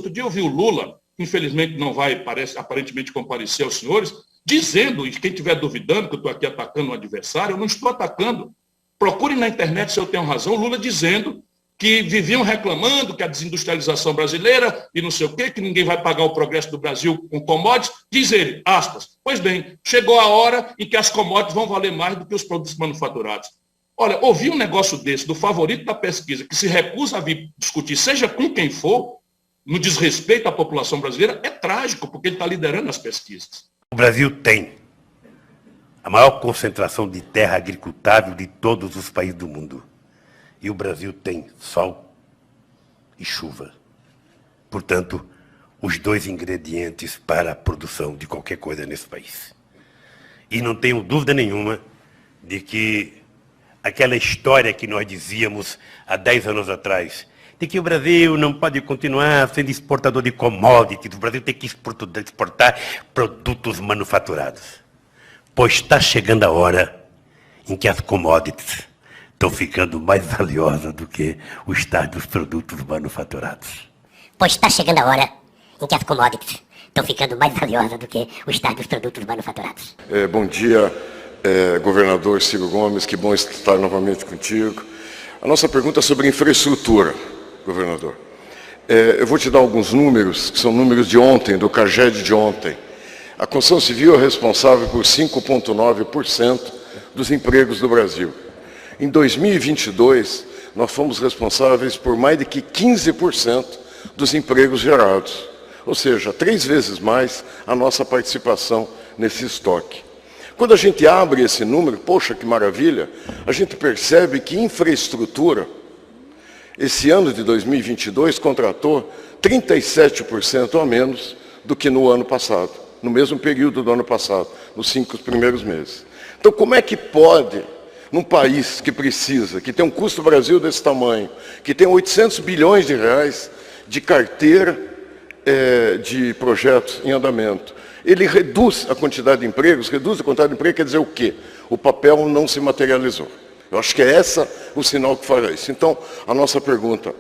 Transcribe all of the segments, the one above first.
Outro dia eu vi o Lula, infelizmente não vai, aparentemente, comparecer aos senhores, dizendo, e quem estiver duvidando que eu estou aqui atacando um adversário, eu não estou atacando. Procurem na internet se eu tenho razão, Lula dizendo que viviam reclamando que a desindustrialização brasileira e não sei o quê, que ninguém vai pagar o progresso do Brasil com commodities. Diz ele, aspas, pois bem, chegou a hora em que as commodities vão valer mais do que os produtos manufaturados. Olha, ouvir um negócio desse do favorito da pesquisa, que se recusa a vir discutir, seja com quem for, no desrespeito à população brasileira, é trágico, porque ele está liderando as pesquisas. O Brasil tem a maior concentração de terra agricultável de todos os países do mundo. E o Brasil tem sol e chuva. Portanto, os dois ingredientes para a produção de qualquer coisa nesse país. E não tenho dúvida nenhuma de que aquela história que nós dizíamos há 10 anos atrás, de que o Brasil não pode continuar sendo exportador de commodities, o Brasil tem que exportar produtos manufaturados. Pois está chegando a hora em que as commodities estão ficando mais valiosas do que os tais dos produtos manufaturados. Pois está chegando a hora em que as commodities estão ficando mais valiosas do que os tais dos produtos manufaturados. Bom dia, governador Ciro Gomes, que bom estar novamente contigo. A nossa pergunta é sobre infraestrutura, governador. Eu vou te dar alguns números, que são números de ontem, do CAGED de ontem. A construção civil é responsável por 5,9% dos empregos do Brasil. Em 2022, nós fomos responsáveis por mais de que 15% dos empregos gerados. Ou seja, 3 vezes mais a nossa participação nesse estoque. Quando a gente abre esse número, poxa, que maravilha, a gente percebe que infraestrutura, esse ano de 2022, contratou 37% a menos do que no ano passado, no mesmo período do ano passado, nos 5 primeiros meses. Então, como é que pode, num país que precisa, que tem um custo Brasil desse tamanho, que tem 800 bilhões de reais de carteira de projetos em andamento, ele reduz a quantidade de empregos, quer dizer o quê? O papel não se materializou. Eu acho que é esse o sinal que fará isso. Então, a nossa pergunta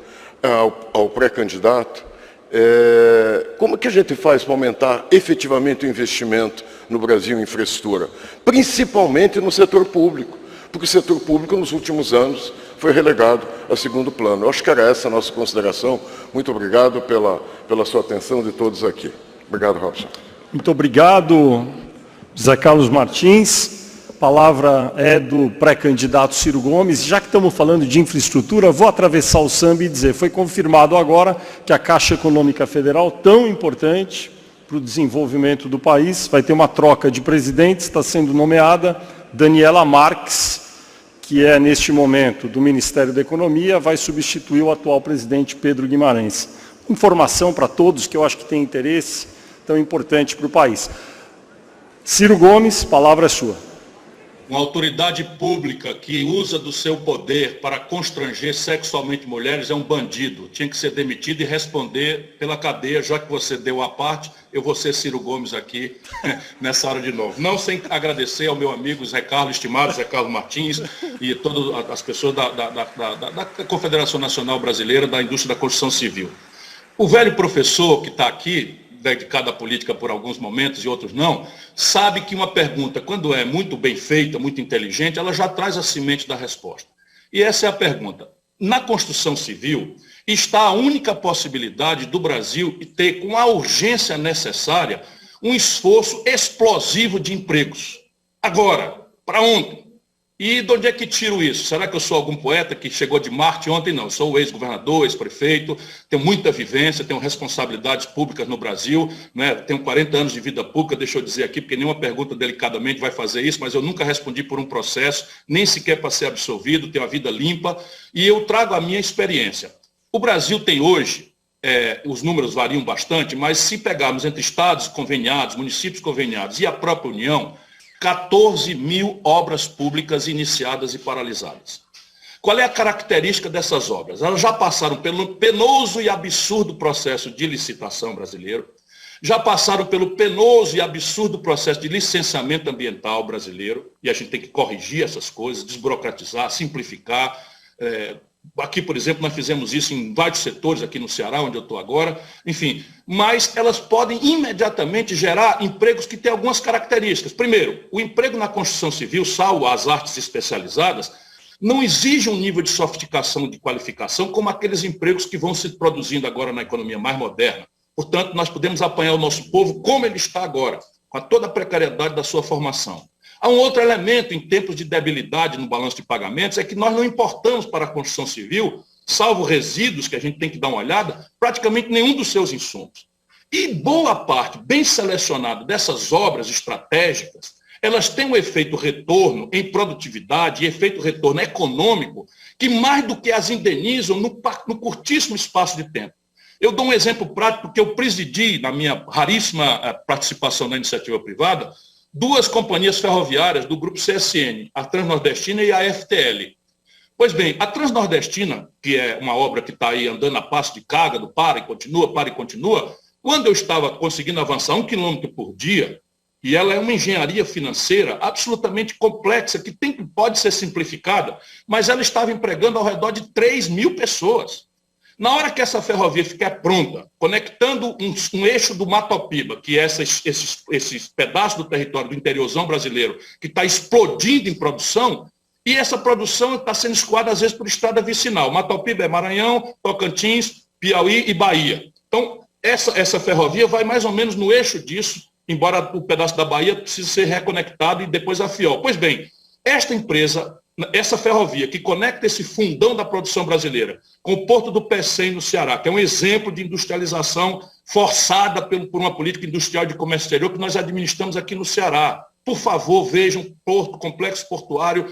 ao pré-candidato é como que a gente faz para aumentar efetivamente o investimento no Brasil em infraestrutura? Principalmente no setor público, porque o setor público nos últimos anos foi relegado a segundo plano. Eu acho que era essa a nossa consideração. Muito obrigado pela sua atenção de todos aqui. Obrigado, Robson. Muito obrigado, José Carlos Martins. A palavra é do pré-candidato Ciro Gomes. Já que estamos falando de infraestrutura, vou atravessar o samba e dizer, foi confirmado agora que a Caixa Econômica Federal, tão importante para o desenvolvimento do país, vai ter uma troca de presidentes, está sendo nomeada Daniela Marques, que é, neste momento, do Ministério da Economia, vai substituir o atual presidente Pedro Guimarães. Informação para todos que eu acho que tem interesse, tão importante para o país. Ciro Gomes, palavra é sua. Uma autoridade pública que usa do seu poder para constranger sexualmente mulheres é um bandido. Tinha que ser demitido e responder pela cadeia, já que você deu a parte, eu vou ser Ciro Gomes aqui nessa hora de novo. Não sem agradecer ao meu amigo Zé Carlos, estimado Zé Carlos Martins, e todas as pessoas da Confederação Nacional Brasileira da Indústria da Construção Civil. O velho professor que está aqui, dedicado à política por alguns momentos e outros não, sabe que uma pergunta, quando é muito bem feita, muito inteligente, ela já traz a semente da resposta. E essa é a pergunta. Na construção civil, está a única possibilidade do Brasil ter, com a urgência necessária, um esforço explosivo de empregos. Agora, para ontem. E de onde é que tiro isso? Será que eu sou algum poeta que chegou de Marte ontem? Não, eu sou o ex-governador, ex-prefeito, tenho muita vivência, tenho responsabilidades públicas no Brasil, né? Tenho 40 anos de vida pública, deixa eu dizer aqui, porque nenhuma pergunta delicadamente vai fazer isso, mas eu nunca respondi por um processo, nem sequer para ser absolvido, tenho a vida limpa, e eu trago a minha experiência. O Brasil tem hoje, os números variam bastante, mas se pegarmos entre estados conveniados, municípios conveniados e a própria União, 14 mil obras públicas iniciadas e paralisadas. Qual é a característica dessas obras? Elas já passaram pelo penoso e absurdo processo de licitação brasileiro, já passaram pelo penoso e absurdo processo de licenciamento ambiental brasileiro, e a gente tem que corrigir essas coisas, desburocratizar, simplificar, Aqui, por exemplo, nós fizemos isso em vários setores, aqui no Ceará, onde eu estou agora, enfim. Mas elas podem imediatamente gerar empregos que têm algumas características. Primeiro, o emprego na construção civil, salvo as artes especializadas, não exige um nível de sofisticação, de qualificação, como aqueles empregos que vão se produzindo agora na economia mais moderna. Portanto, nós podemos apanhar o nosso povo como ele está agora, com toda a precariedade da sua formação. Há um outro elemento em tempos de debilidade no balanço de pagamentos, é que nós não importamos para a construção civil, salvo resíduos que a gente tem que dar uma olhada, praticamente nenhum dos seus insumos. E boa parte, bem selecionada dessas obras estratégicas, elas têm um efeito retorno em produtividade e efeito retorno econômico que mais do que as indenizam no curtíssimo espaço de tempo. Eu dou um exemplo prático que eu presidi na minha raríssima participação na iniciativa privada, 2 companhias ferroviárias do grupo CSN, a Transnordestina e a FTL. Pois bem, a Transnordestina, que é uma obra que está aí andando a passo de cágado, para e continua, quando eu estava conseguindo avançar 1 quilômetro por dia, e ela é uma engenharia financeira absolutamente complexa, que pode ser simplificada, mas ela estava empregando ao redor de 3.000 pessoas. Na hora que essa ferrovia ficar pronta, conectando um eixo do Matopiba, que é esses pedaços do território do interiorzão brasileiro, que está explodindo em produção, e essa produção está sendo escoada, às vezes, por estrada vicinal. Matopiba é Maranhão, Tocantins, Piauí e Bahia. Então, essa ferrovia vai mais ou menos no eixo disso, embora o pedaço da Bahia precise ser reconectado e depois a FIOL. Pois bem, esta empresa, essa ferrovia que conecta esse fundão da produção brasileira com o Porto do Pecém no Ceará, que é um exemplo de industrialização forçada por uma política industrial de comércio exterior que nós administramos aqui no Ceará. Por favor, vejam o complexo portuário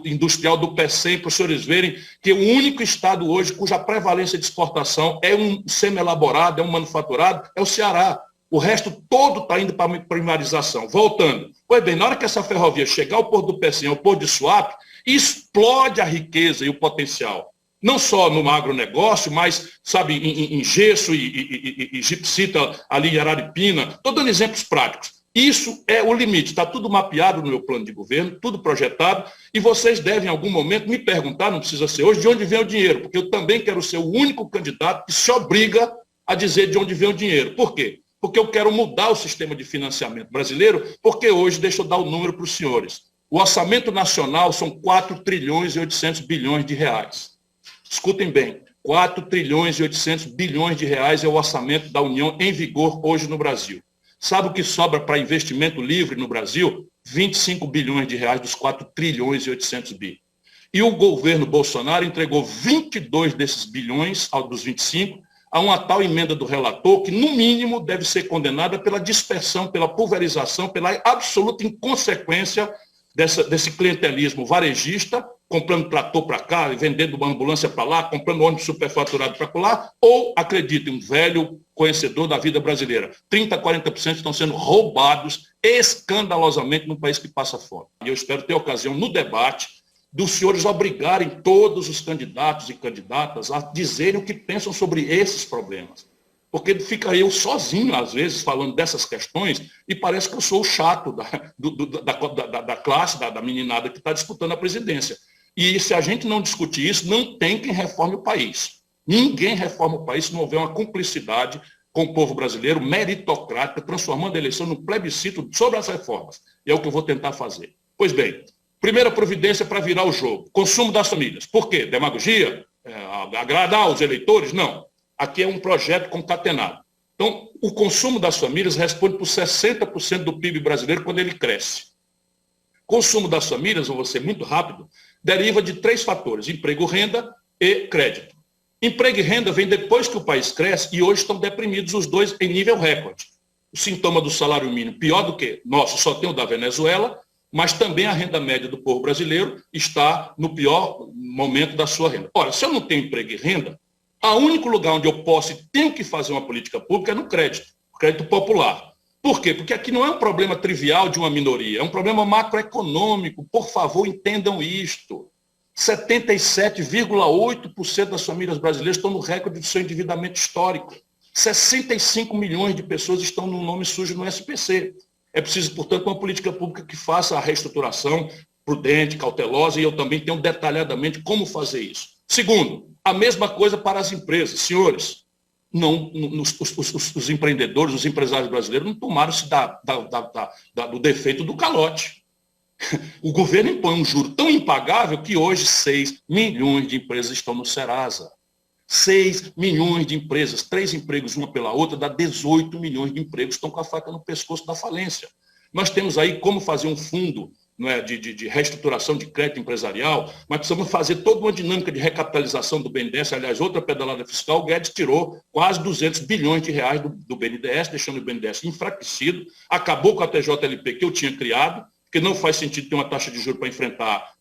industrial do Pecém, para os senhores verem que o único estado hoje cuja prevalência de exportação é um semi-elaborado, é um manufaturado, é o Ceará. O resto todo está indo para a primarização. Voltando. Pois bem, na hora que essa ferrovia chegar ao Porto do Pecém, ao Porto de Suape, explode a riqueza e o potencial. Não só no agronegócio, mas, sabe, em gesso e gipsita ali em Araripina. Estou dando exemplos práticos. Isso é o limite. Está tudo mapeado no meu plano de governo, tudo projetado, e vocês devem, em algum momento, me perguntar, não precisa ser hoje, de onde vem o dinheiro, porque eu também quero ser o único candidato que se obriga a dizer de onde vem o dinheiro. Por quê? Porque eu quero mudar o sistema de financiamento brasileiro, porque hoje, deixa eu dar o número para os senhores, o orçamento nacional são 4 trilhões e 800 bilhões de reais. Escutem bem, 4 trilhões e 800 bilhões de reais é o orçamento da União em vigor hoje no Brasil. Sabe o que sobra para investimento livre no Brasil? 25 bilhões de reais dos 4 trilhões e 800 bi. E o governo Bolsonaro entregou 22 desses bilhões, dos 25, a uma tal emenda do relator que, no mínimo, deve ser condenada pela dispersão, pela pulverização, pela absoluta inconsequência desse clientelismo varejista, comprando trator para cá, vendendo uma ambulância para lá, comprando ônibus superfaturado para lá, ou, acreditem, um velho conhecedor da vida brasileira, 30%, 40% estão sendo roubados escandalosamente num país que passa fome. E eu espero ter ocasião no debate dos senhores obrigarem todos os candidatos e candidatas a dizerem o que pensam sobre esses problemas. Porque fica eu sozinho, às vezes, falando dessas questões, e parece que eu sou o chato da classe, da meninada que está disputando a presidência. E se a gente não discutir isso, não tem quem reforme o país. Ninguém reforma o país se não houver uma cumplicidade com o povo brasileiro, meritocrática, transformando a eleição num plebiscito sobre as reformas. E é o que eu vou tentar fazer. Pois bem, primeira providência para virar o jogo, consumo das famílias. Por quê? Demagogia? Agradar os eleitores? Não. Aqui é um projeto concatenado. Então, o consumo das famílias responde por 60% do PIB brasileiro quando ele cresce. Consumo das famílias, eu vou ser muito rápido, deriva de 3 fatores: emprego, renda e crédito. Emprego e renda vem depois que o país cresce e hoje estão deprimidos os dois em nível recorde. O sintoma do salário mínimo, pior do que nosso, só tem o da Venezuela, mas também a renda média do povo brasileiro está no pior momento da sua renda. Ora, se eu não tenho emprego e renda, o único lugar onde eu posso e tenho que fazer uma política pública é no crédito popular. Por quê? Porque aqui não é um problema trivial de uma minoria, é um problema macroeconômico. Por favor, entendam isto. 77,8% das famílias brasileiras estão no recorde do seu endividamento histórico. 65 milhões de pessoas estão no nome sujo no SPC. É preciso, portanto, uma política pública que faça a reestruturação prudente, cautelosa, e eu também tenho detalhadamente como fazer isso. Segundo, a mesma coisa para as empresas. Senhores, os empreendedores, os empresários brasileiros não tomaram-se do defeito do calote. O governo impõe um juro tão impagável que hoje 6 milhões de empresas estão no Serasa. 6 milhões de empresas, 3 empregos uma pela outra, dá 18 milhões de empregos, estão com a faca no pescoço da falência. Nós temos aí como fazer um fundo, não é, de reestruturação de crédito empresarial, mas precisamos fazer toda uma dinâmica de recapitalização do BNDES. Aliás, outra pedalada fiscal, o Guedes tirou quase 200 bilhões de reais do BNDES, deixando o BNDES enfraquecido, acabou com a TJLP que eu tinha criado, porque não faz sentido ter uma taxa de juros para enfrentar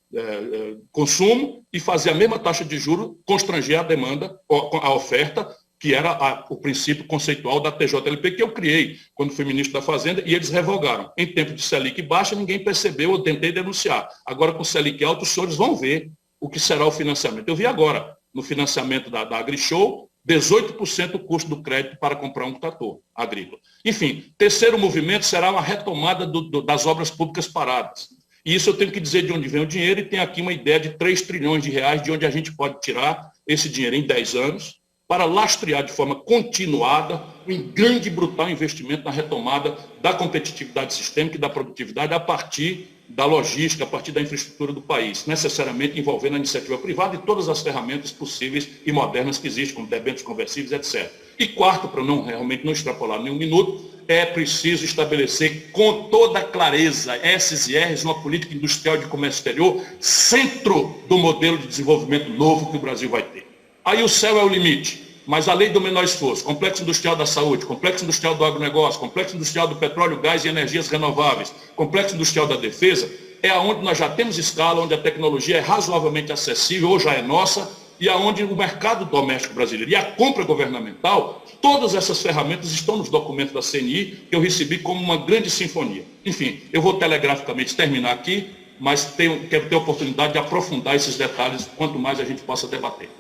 consumo e fazer a mesma taxa de juros constranger a demanda, a oferta, que era o princípio conceitual da TJLP que eu criei quando fui ministro da Fazenda, e eles revogaram. Em tempo de Selic baixa, ninguém percebeu, eu tentei denunciar. Agora, com Selic alto, os senhores vão ver o que será o financiamento. Eu vi agora, no financiamento da AgriShow, 18% o custo do crédito para comprar um trator agrícola. Enfim, terceiro movimento será uma retomada das obras públicas paradas. E isso eu tenho que dizer de onde vem o dinheiro, e tem aqui uma ideia de 3 trilhões de reais, de onde a gente pode tirar esse dinheiro em 10 anos, para lastrear de forma continuada um grande e brutal investimento na retomada da competitividade sistêmica e da produtividade a partir da logística, a partir da infraestrutura do país, necessariamente envolvendo a iniciativa privada e todas as ferramentas possíveis e modernas que existem, como debêntures conversíveis, etc. E quarto, para realmente não extrapolar nenhum minuto, é preciso estabelecer com toda clareza S's e R's numa política industrial de comércio exterior, centro do modelo de desenvolvimento novo que o Brasil vai ter. Aí o céu é o limite, mas a lei do menor esforço, complexo industrial da saúde, complexo industrial do agronegócio, complexo industrial do petróleo, gás e energias renováveis, complexo industrial da defesa, é onde nós já temos escala, onde a tecnologia é razoavelmente acessível, ou já é nossa, e aonde o mercado doméstico brasileiro e a compra governamental, todas essas ferramentas estão nos documentos da CNI, que eu recebi como uma grande sinfonia. Enfim, eu vou telegraficamente terminar aqui, mas quero ter a oportunidade de aprofundar esses detalhes, quanto mais a gente possa debater.